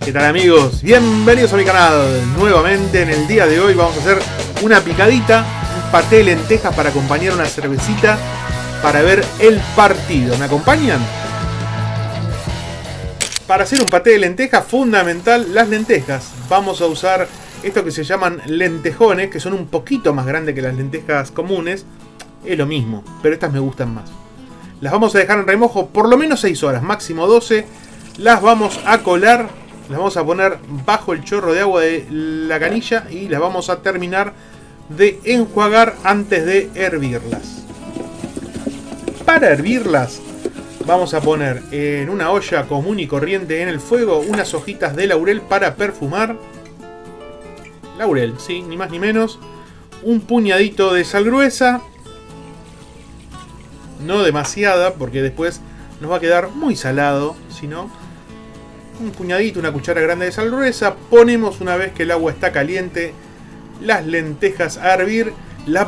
¿Qué tal, amigos? Bienvenidos a mi canal. Nuevamente en el día de hoy vamos a hacer una picadita, un paté de lentejas para acompañar una cervecita para ver el partido. ¿Me acompañan? Para hacer un paté de lentejas, fundamental las lentejas. Vamos a usar esto que se llaman lentejones, que son un poquito más grandes que las lentejas comunes. Es lo mismo, pero estas me gustan más. Las vamos a dejar en remojo por lo menos 6 horas, máximo 12. Las vamos a colar, las vamos a poner bajo el chorro de agua de la canilla y las vamos a terminar de enjuagar antes de hervirlas. Para hervirlas vamos a poner en una olla común y corriente en el fuego unas hojitas de laurel para perfumar. Laurel, sí, ni más ni menos. Un puñadito de sal gruesa. No demasiada, porque después nos va a quedar muy salado. Si no, un puñadito, una cuchara grande de sal gruesa. Ponemos, una vez que el agua está caliente, las lentejas a hervir.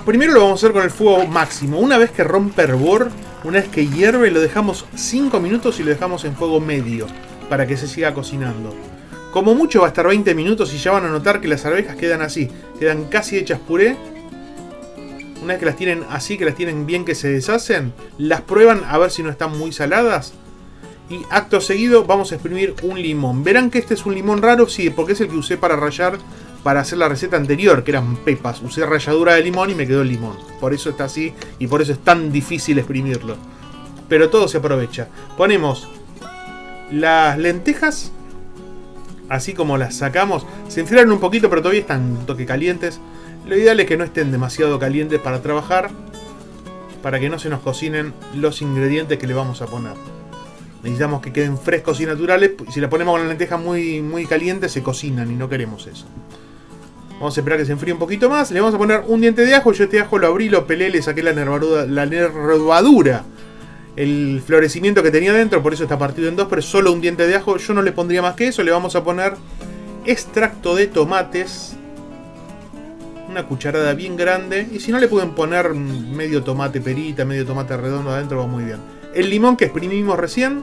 Primero lo vamos a hacer con el fuego máximo. Una vez que rompe hervor, una vez que hierve, lo dejamos 5 minutos y lo dejamos en fuego medio para que se siga cocinando. Como mucho va a estar 20 minutos y ya van a notar que las arvejas quedan así, quedan casi hechas puré. Una vez que las tienen así, que las tienen bien, que se deshacen, las prueban a ver si no están muy saladas. Y acto seguido vamos a exprimir un limón. Verán que este es un limón raro, sí, porque es el que usé para rallar para hacer la receta anterior, que eran pepas. Usé ralladura de limón y me quedó el limón. Por eso está así y por eso es tan difícil exprimirlo. Pero todo se aprovecha. Ponemos las lentejas, así como las sacamos. Se enfriaron un poquito, pero todavía están un toque calientes. Lo ideal es que no estén demasiado calientes para trabajar, para que no se nos cocinen los ingredientes que le vamos a poner. Necesitamos que queden frescos y naturales. Si la ponemos con la lenteja muy caliente, se cocinan y no queremos eso. Vamos a esperar que se enfríe un poquito más. Le vamos a poner un diente de ajo. Yo este ajo lo abrí, lo pelé, le saqué la nervadura, el florecimiento que tenía dentro, por eso está partido en dos, pero es solo un diente de ajo. Yo no le pondría más que eso. Le vamos a poner extracto de tomates, una cucharada bien grande, y si no le pueden poner medio tomate perita, medio tomate redondo adentro, va muy bien. El limón que exprimimos recién,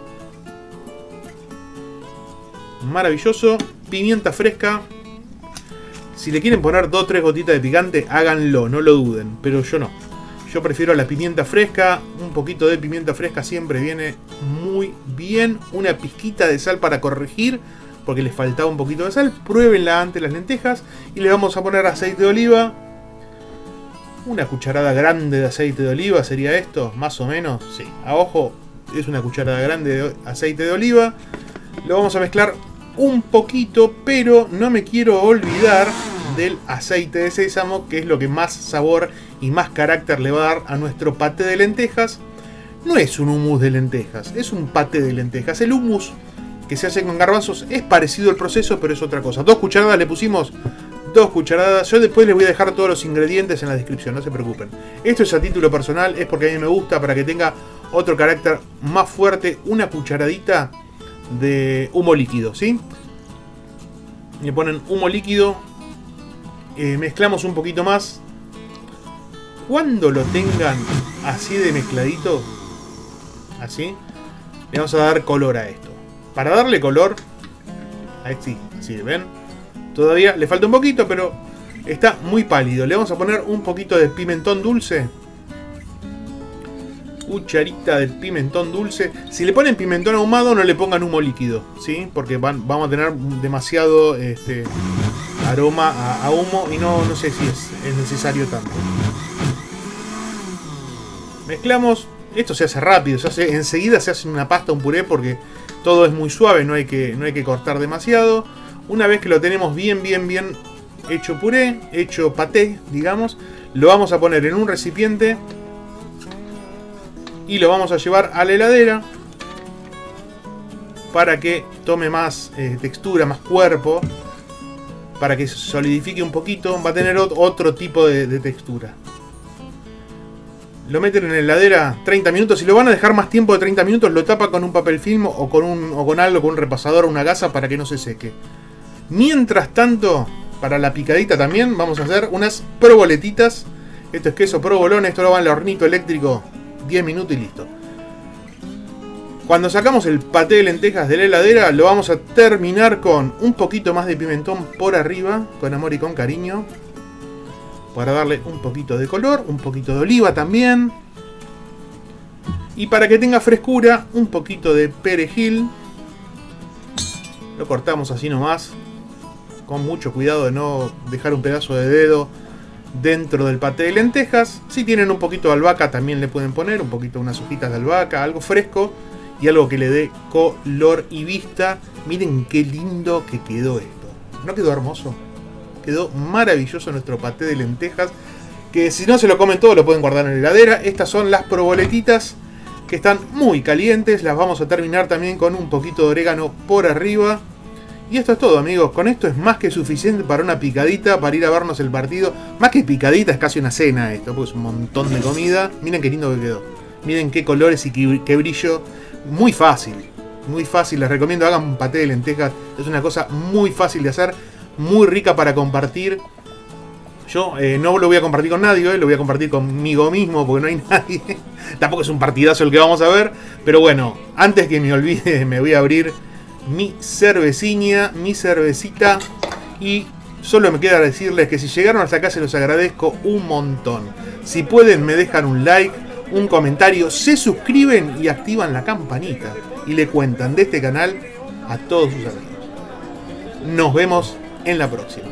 maravilloso. Pimienta fresca. Si le quieren poner 2 o 3 gotitas de picante, háganlo, no lo duden, pero yo no. Yo prefiero la pimienta fresca. Un poquito de pimienta fresca siempre viene muy bien. Una pizquita de sal para corregir, porque les faltaba un poquito de sal. Pruébenla antes las lentejas. Y le vamos a poner aceite de oliva. Una cucharada grande de aceite de oliva sería esto, más o menos. Sí, a ojo, es una cucharada grande de aceite de oliva. Lo vamos a mezclar un poquito, pero no me quiero olvidar del aceite de sésamo, que es lo que más sabor y más carácter le va a dar a nuestro paté de lentejas. No es un hummus de lentejas, es un paté de lentejas. El hummus que se hace con garbanzos es parecido al proceso, pero es otra cosa. 2 cucharadas le pusimos, 2 cucharadas. Yo después les voy a dejar todos los ingredientes en la descripción, no se preocupen. Esto es a título personal, es porque a mí me gusta, para que tenga otro carácter más fuerte. Una cucharadita de humo líquido, ¿sí? Le ponen humo líquido. Mezclamos un poquito más. Cuando lo tengan así de mezcladito, así, le vamos a dar color a esto. Para darle color, ahí sí, así, ¿ven? Todavía le falta un poquito, pero está muy pálido. Le vamos a poner un poquito de pimentón dulce. Cucharita de pimentón dulce. Si le ponen pimentón ahumado, no le pongan humo líquido, ¿sí? Porque vamos a tener demasiado aroma a humo y no sé si es necesario tanto. Mezclamos. Esto se hace rápido, enseguida se hace una pasta, un puré, porque todo es muy suave, no hay que cortar demasiado. Una vez que lo tenemos bien hecho puré, hecho paté, digamos, lo vamos a poner en un recipiente y lo vamos a llevar a la heladera para que tome más textura, más cuerpo, para que se solidifique un poquito. Va a tener otro tipo de textura. Lo meten en la heladera 30 minutos. Si lo van a dejar más tiempo de 30 minutos, lo tapa con un papel film o con algo, con un repasador o una gasa, para que no se seque. Mientras tanto, para la picadita también vamos a hacer unas proboletitas. Esto es queso provolone, esto lo va al hornito eléctrico 10 minutos y listo. Cuando sacamos el paté de lentejas de la heladera, lo vamos a terminar con un poquito más de pimentón por arriba, con amor y con cariño, para darle un poquito de color, un poquito de oliva también. Y para que tenga frescura, un poquito de perejil. Lo cortamos así nomás, con mucho cuidado de no dejar un pedazo de dedo dentro del paté de lentejas. Si tienen un poquito de albahaca también le pueden poner, un poquito, unas hojitas de albahaca, algo fresco y algo que le dé color y vista. Miren qué lindo que quedó esto. ¿No quedó hermoso? Quedó maravilloso nuestro paté de lentejas, que si no se lo comen todo lo pueden guardar en la heladera. Estas son las proboletitas que están muy calientes. Las vamos a terminar también con un poquito de orégano por arriba. Y esto es todo, amigos. Con esto es más que suficiente para una picadita, para ir a vernos el partido. Más que picadita, es casi una cena esto, porque es un montón de comida. Miren qué lindo que quedó. Miren qué colores y qué brillo. Muy fácil, muy fácil. Les recomiendo hagan un paté de lentejas. Es una cosa muy fácil de hacer, muy rica para compartir. Yo no lo voy a compartir con nadie, lo voy a compartir conmigo mismo porque no hay nadie. Tampoco es un partidazo el que vamos a ver. Pero bueno, antes que me olvide, me voy a abrir mi cervecita. Y solo me queda decirles que si llegaron hasta acá se los agradezco un montón. Si pueden me dejan un like, un comentario, se suscriben y activan la campanita. Y le cuentan de este canal a todos sus amigos. Nos vemos en la próxima.